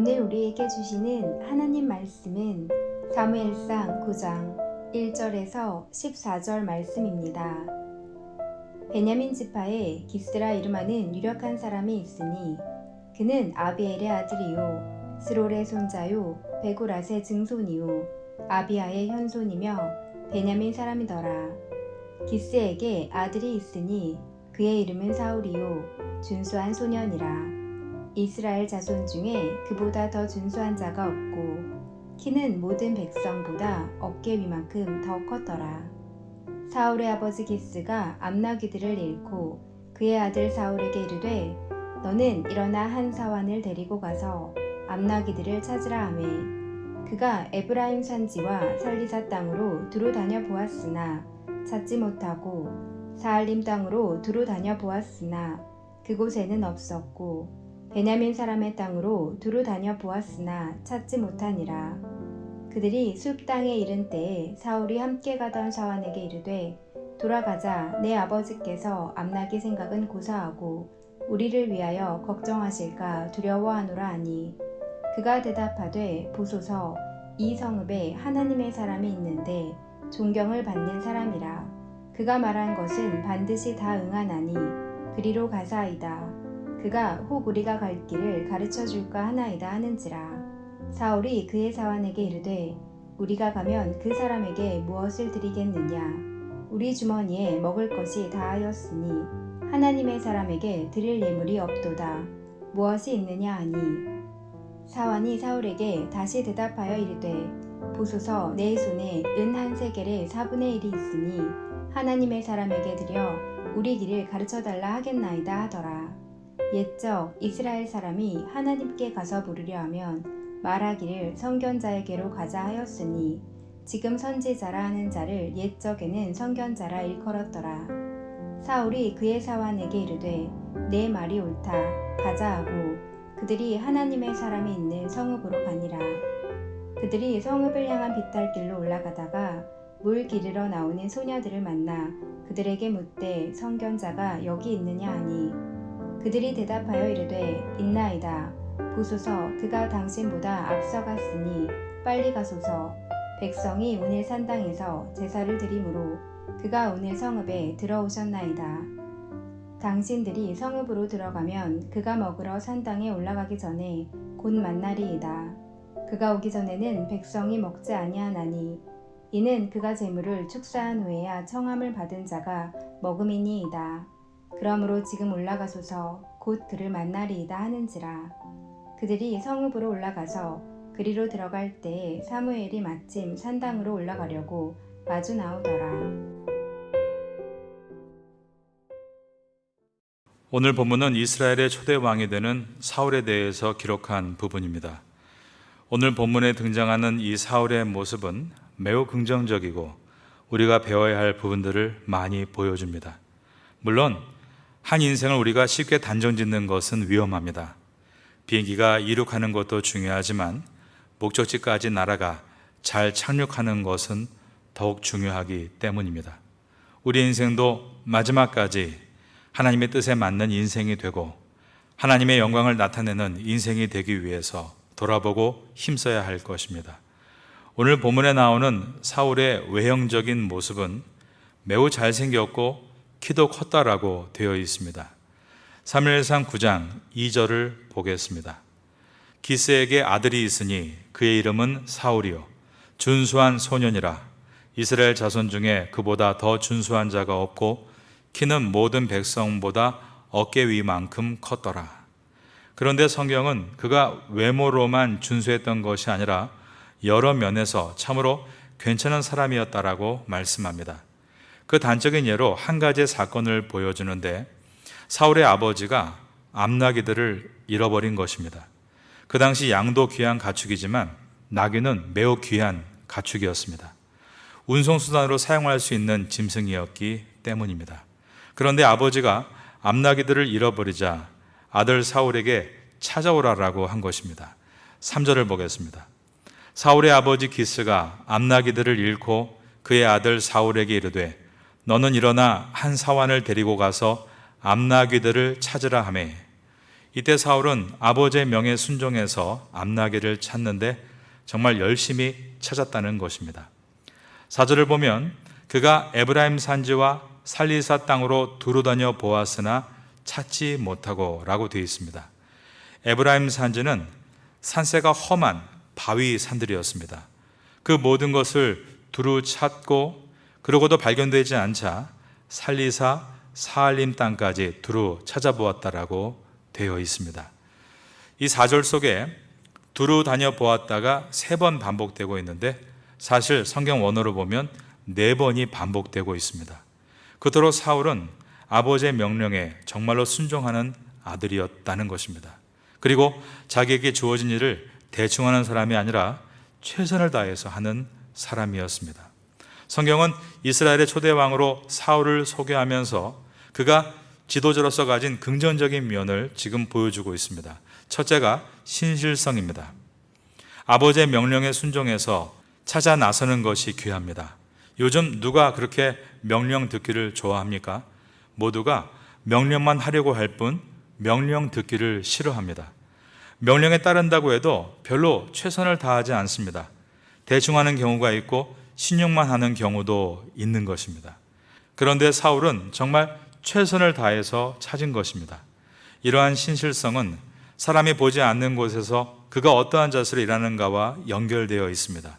오늘 우리에게 주시는 하나님 말씀은 사무엘상 9장 1절에서 14절 말씀입니다. 베냐민 지파에 기스라 이름하는 유력한 사람이 있으니 그는 아비엘의 아들이요 스롤의 손자요 베고랏의 증손이요 아비아의 현손이며 베냐민 사람이더라. 기스에게 아들이 있으니 그의 이름은 사울이요 준수한 소년이라. 이스라엘 자손 중에 그보다 더 준수한 자가 없고 키는 모든 백성보다 어깨 위만큼 더 컸더라. 사울의 아버지 기스가 암나귀들을 잃고 그의 아들 사울에게 이르되 너는 일어나 한 사환을 데리고 가서 암나귀들을 찾으라 하매 그가 에브라임 산지와 살리사 땅으로 두루 다녀 보았으나 찾지 못하고 사알림 땅으로 두루 다녀 보았으나 그곳에는 없었고 베냐민 사람의 땅으로 두루 다녀 보았으나 찾지 못하니라. 그들이 숲 땅에 이른 때에 사울이 함께 가던 사환에게 이르되 돌아가자. 내 아버지께서 암나귀 생각은 고사하고 우리를 위하여 걱정하실까 두려워하노라 하니 그가 대답하되 보소서 이 성읍에 하나님의 사람이 있는데 존경을 받는 사람이라. 그가 말한 것은 반드시 다 응하나니 그리로 가사이다. 그가 혹 우리가 갈 길을 가르쳐 줄까 하나이다 하는지라. 사울이 그의 사환에게 이르되 우리가 가면 그 사람에게 무엇을 드리겠느냐. 우리 주머니에 먹을 것이 다하였으니 하나님의 사람에게 드릴 예물이 없도다. 무엇이 있느냐 하니 사환이 사울에게 다시 대답하여 이르되 보소서 내 손에 은 한 세겔의 4분의 1이 있으니 하나님의 사람에게 드려 우리 길을 가르쳐 달라 하겠나이다 하더라. 옛적 이스라엘 사람이 하나님께 가서 부르려 하면 말하기를 선견자에게로 가자 하였으니 지금 선지자라 하는 자를 옛적에는 선견자라 일컬었더라. 사울이 그의 사환에게 이르되 내 말이 옳다. 가자 하고 그들이 하나님의 사람이 있는 성읍으로 가니라. 그들이 성읍을 향한 비탈길로 올라가다가 물 기르러 나오는 소녀들을 만나 그들에게 묻되 선견자가 여기 있느냐 하니 그들이 대답하여 이르되 있나이다. 보소서 그가 당신보다 앞서갔으니 빨리 가소서. 백성이 오늘 산당에서 제사를 드리므로 그가 오늘 성읍에 들어오셨나이다. 당신들이 성읍으로 들어가면 그가 먹으러 산당에 올라가기 전에 곧 만나리이다. 그가 오기 전에는 백성이 먹지 아니하나니 이는 그가 제물을 축사한 후에야 청함을 받은 자가 먹음이니이다. 그러므로 지금 올라가소서. 곧 그를 만나리이다 하는지라. 그들이 성읍으로 올라가서 그리로 들어갈 때에 사무엘이 마침 산당으로 올라가려고 마주 나오더라. 오늘 본문은 이스라엘의 초대 왕이 되는 사울에 대해서 기록한 부분입니다. 오늘 본문에 등장하는 이 사울의 모습은 매우 긍정적이고 우리가 배워야 할 부분들을 많이 보여줍니다. 물론 한 인생을 우리가 쉽게 단정짓는 것은 위험합니다. 비행기가 이륙하는 것도 중요하지만 목적지까지 날아가 잘 착륙하는 것은 더욱 중요하기 때문입니다. 우리 인생도 마지막까지 하나님의 뜻에 맞는 인생이 되고 하나님의 영광을 나타내는 인생이 되기 위해서 돌아보고 힘써야 할 것입니다. 오늘 본문에 나오는 사울의 외형적인 모습은 매우 잘생겼고 키도 컸다라고 되어 있습니다. 사무엘상 9장 2절을 보겠습니다. 기스에게 아들이 있으니 그의 이름은 사울이요 준수한 소년이라. 이스라엘 자손 중에 그보다 더 준수한 자가 없고 키는 모든 백성보다 어깨 위만큼 컸더라. 그런데 성경은 그가 외모로만 준수했던 것이 아니라 여러 면에서 참으로 괜찮은 사람이었다라고 말씀합니다. 그 단적인 예로 한 가지의 사건을 보여주는데 사울의 아버지가 암나귀들을 잃어버린 것입니다. 그 당시 양도 귀한 가축이지만 나귀는 매우 귀한 가축이었습니다. 운송수단으로 사용할 수 있는 짐승이었기 때문입니다. 그런데 아버지가 암나귀들을 잃어버리자 아들 사울에게 찾아오라라고 한 것입니다. 3절을 보겠습니다. 사울의 아버지 기스가 암나귀들을 잃고 그의 아들 사울에게 이르되 너는 일어나 한 사환을 데리고 가서 암나귀들을 찾으라 하매 이때 사울은 아버지의 명에 순종해서 암나귀를 찾는데 정말 열심히 찾았다는 것입니다. 4절을 보면 그가 에브라임 산지와 살리사 땅으로 두루 다녀 보았으나 찾지 못하고 라고 되어 있습니다. 에브라임 산지는 산세가 험한 바위 산들이었습니다. 그 모든 것을 두루 찾고 그러고도 발견되지 않자 살리사 사알림 땅까지 두루 찾아보았다라고 되어 있습니다. 이 4절 속에 두루 다녀보았다가 3번 반복되고 있는데 사실 성경 원어로 보면 4번이 반복되고 있습니다. 그토록 사울은 아버지의 명령에 정말로 순종하는 아들이었다는 것입니다. 그리고 자기에게 주어진 일을 대충 하는 사람이 아니라 최선을 다해서 하는 사람이었습니다. 성경은 이스라엘의 초대 왕으로 사울을 소개하면서 그가 지도자로서 가진 긍정적인 면을 지금 보여주고 있습니다. 첫째가 신실성입니다. 아버지의 명령에 순종해서 찾아 나서는 것이 귀합니다. 요즘 누가 그렇게 명령 듣기를 좋아합니까? 모두가 명령만 하려고 할 뿐 명령 듣기를 싫어합니다. 명령에 따른다고 해도 별로 최선을 다하지 않습니다. 대충 하는 경우가 있고 신용만 하는 경우도 있는 것입니다. 그런데 사울은 정말 최선을 다해서 찾은 것입니다. 이러한 신실성은 사람이 보지 않는 곳에서 그가 어떠한 자세로 일하는가와 연결되어 있습니다.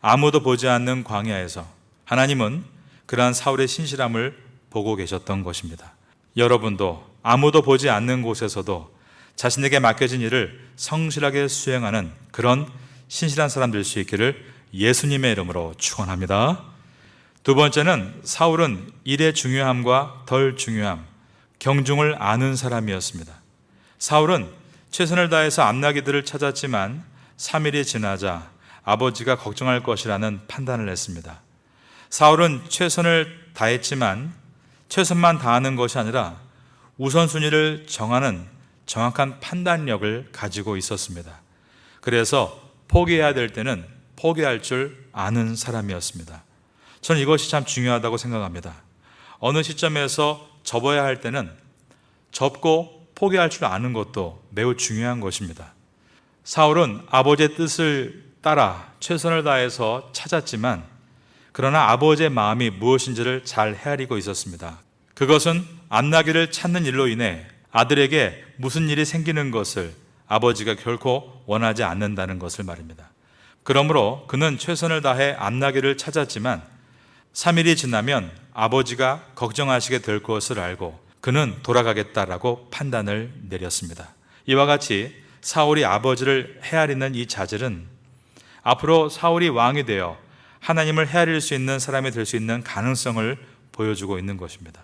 아무도 보지 않는 광야에서 하나님은 그러한 사울의 신실함을 보고 계셨던 것입니다. 여러분도 아무도 보지 않는 곳에서도 자신에게 맡겨진 일을 성실하게 수행하는 그런 신실한 사람 될 수 있기를 예수님의 이름으로 축원합니다. 두 번째는 사울은 일의 중요함과 덜 중요함, 경중을 아는 사람이었습니다. 사울은 최선을 다해서 암나귀들을 찾았지만 3일이 지나자 아버지가 걱정할 것이라는 판단을 했습니다. 사울은 최선을 다했지만 최선만 다하는 것이 아니라 우선순위를 정하는 정확한 판단력을 가지고 있었습니다. 그래서 포기해야 될 때는 포기할 줄 아는 사람이었습니다. 저는 이것이 참 중요하다고 생각합니다. 어느 시점에서 접어야 할 때는 접고 포기할 줄 아는 것도 매우 중요한 것입니다. 사울은 아버지의 뜻을 따라 최선을 다해서 찾았지만 그러나 아버지의 마음이 무엇인지를 잘 헤아리고 있었습니다. 그것은 암나귀를 찾는 일로 인해 아들에게 무슨 일이 생기는 것을 아버지가 결코 원하지 않는다는 것을 말입니다. 그러므로 그는 최선을 다해 암나귀를 찾았지만 3일이 지나면 아버지가 걱정하시게 될 것을 알고 그는 돌아가겠다라고 판단을 내렸습니다. 이와 같이 사울이 아버지를 헤아리는 이 자질은 앞으로 사울이 왕이 되어 하나님을 헤아릴 수 있는 사람이 될 수 있는 가능성을 보여주고 있는 것입니다.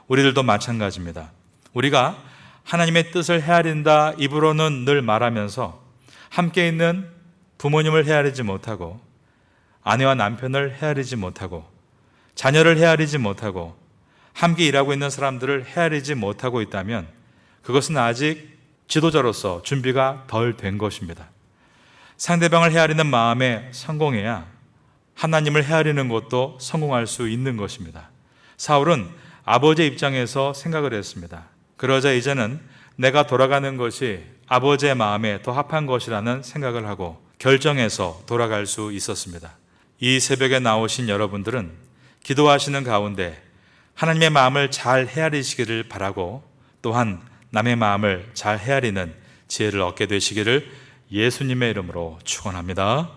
우리들도 마찬가지입니다. 우리가 하나님의 뜻을 헤아린다 입으로는 늘 말하면서 함께 있는 부모님을 헤아리지 못하고 아내와 남편을 헤아리지 못하고 자녀를 헤아리지 못하고 함께 일하고 있는 사람들을 헤아리지 못하고 있다면 그것은 아직 지도자로서 준비가 덜 된 것입니다. 상대방을 헤아리는 마음에 성공해야 하나님을 헤아리는 것도 성공할 수 있는 것입니다. 사울은 아버지의 입장에서 생각을 했습니다. 그러자 이제는 내가 돌아가는 것이 아버지의 마음에 더 합한 것이라는 생각을 하고 결정해서 돌아갈 수 있었습니다. 이 새벽에 나오신 여러분들은 기도하시는 가운데 하나님의 마음을 잘 헤아리시기를 바라고 또한 남의 마음을 잘 헤아리는 지혜를 얻게 되시기를 예수님의 이름으로 축원합니다.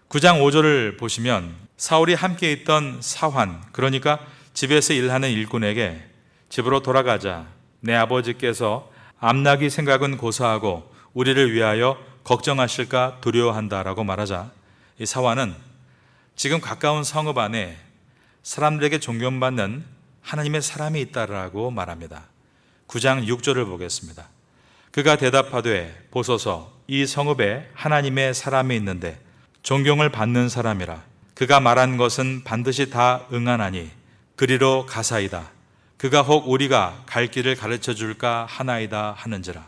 9장 5절을 보시면 사울이 함께 있던 사환, 그러니까 집에서 일하는 일꾼에게 집으로 돌아가자. 내 아버지께서 암나귀 생각은 고사하고 우리를 위하여 걱정하실까 두려워한다라고 말하자 이 사환은 지금 가까운 성읍 안에 사람들에게 존경받는 하나님의 사람이 있다라고 말합니다. 9장 6절을 보겠습니다. 그가 대답하되 보소서 이 성읍에 하나님의 사람이 있는데 존경을 받는 사람이라 그가 말한 것은 반드시 다 응하나니 그리로 가사이다. 그가 혹 우리가 갈 길을 가르쳐 줄까 하나이다 하는지라.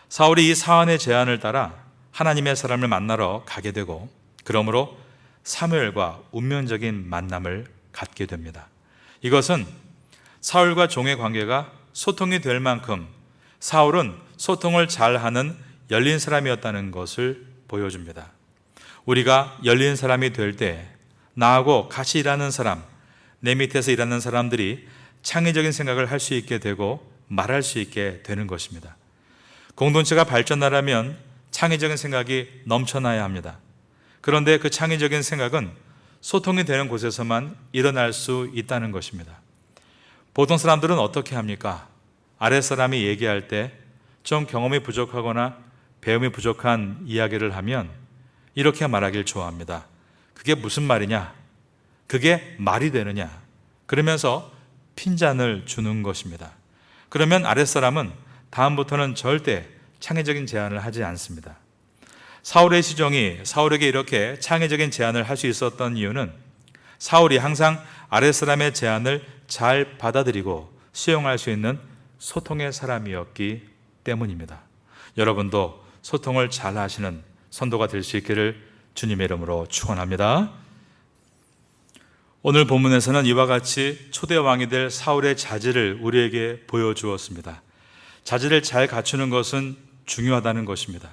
사울이 이 사환의 제안을 따라 하나님의 사람을 만나러 가게 되고 그러므로 사무엘과 운명적인 만남을 갖게 됩니다. 이것은 사울과 종의 관계가 소통이 될 만큼 사울은 소통을 잘하는 열린 사람이었다는 것을 보여줍니다. 우리가 열린 사람이 될 때 나하고 같이 일하는 사람, 내 밑에서 일하는 사람들이 창의적인 생각을 할 수 있게 되고 말할 수 있게 되는 것입니다. 공동체가 발전하려면 창의적인 생각이 넘쳐나야 합니다. 그런데 그 창의적인 생각은 소통이 되는 곳에서만 일어날 수 있다는 것입니다. 보통 사람들은 어떻게 합니까? 아랫사람이 얘기할 때 좀 경험이 부족하거나 배움이 부족한 이야기를 하면 이렇게 말하길 좋아합니다. 그게 무슨 말이냐? 그게 말이 되느냐? 그러면서 핀잔을 주는 것입니다. 그러면 아랫사람은 다음부터는 절대 창의적인 제안을 하지 않습니다. 사울의 시종이 사울에게 이렇게 창의적인 제안을 할 수 있었던 이유는 사울이 항상 아랫사람의 제안을 잘 받아들이고 수용할 수 있는 소통의 사람이었기 때문입니다. 여러분도 소통을 잘 하시는 선도가 될 수 있기를 주님의 이름으로 축원합니다. 오늘 본문에서는 이와 같이 초대 왕이 될 사울의 자질을 우리에게 보여주었습니다. 자질을 잘 갖추는 것은 중요하다는 것입니다.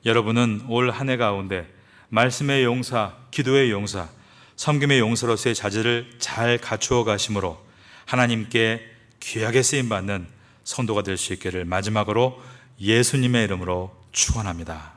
여러분은 올 한 해 가운데 말씀의 용사, 기도의 용사, 섬김의 용사로서의 자질을 잘 갖추어 가심으로 하나님께 귀하게 쓰임받는 성도가 될 수 있기를 마지막으로 예수님의 이름으로 축원합니다.